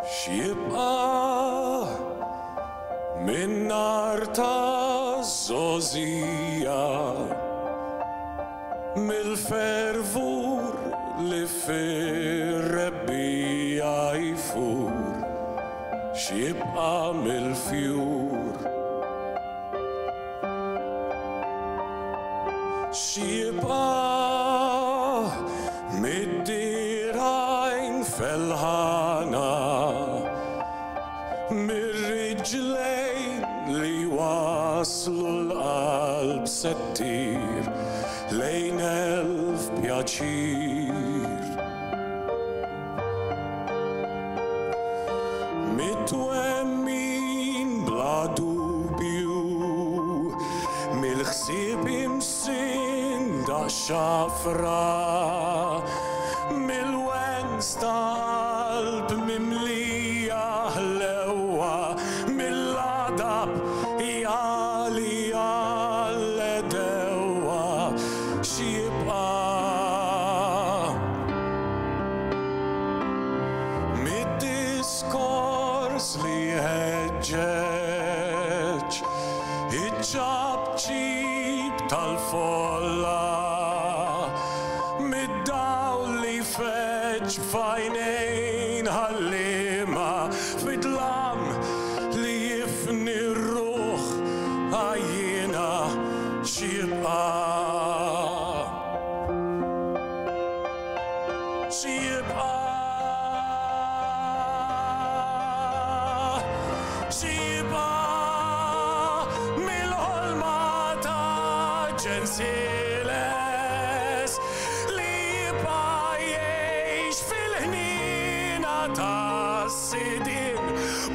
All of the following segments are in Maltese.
Xibqa' min-nar ta' żożija mill-fervur li fir-rebbija jfur x'jibqa' mill-fjur x'jibqa' mid-dirajn felħana mir-riġlejn li waslu l-qalb settir lejn elf pjaċir mitwemmin bla dubju mill-ħsieb imsin da' xafra mill-wens tal-qalb mimlija ħlewwa mill-adab jali għall-edewwa x'jibqa' mid-diskors li ħeġġeġ iċ-ċabċib tal-folla mid-dawl li feġġ f'għajnejn ħallima fid-dlam li jifni r-ruħ għajjina x'jibqa' mill-ħolma ta' ġensieles li jibqa' jgħix fil-ħnina ta' sidin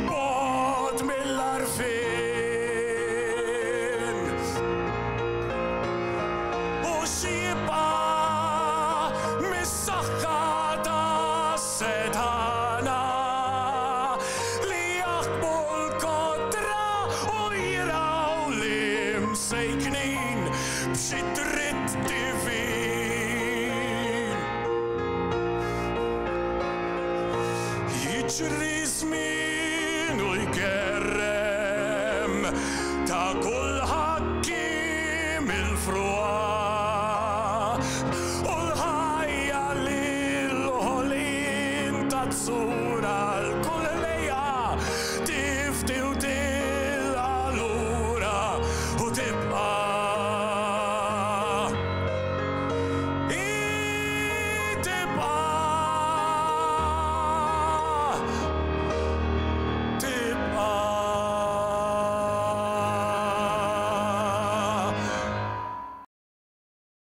bod mill-għarfien u x'jibqa' mis-saħħa ta' setana li jaħbu l-kodra u jiraw l-imsejknin b'xi dritt divin jiġri żmien u jkerrem ta' kull ħakkim il-fruaq u l-ħajja li l-ħolin ta' tsur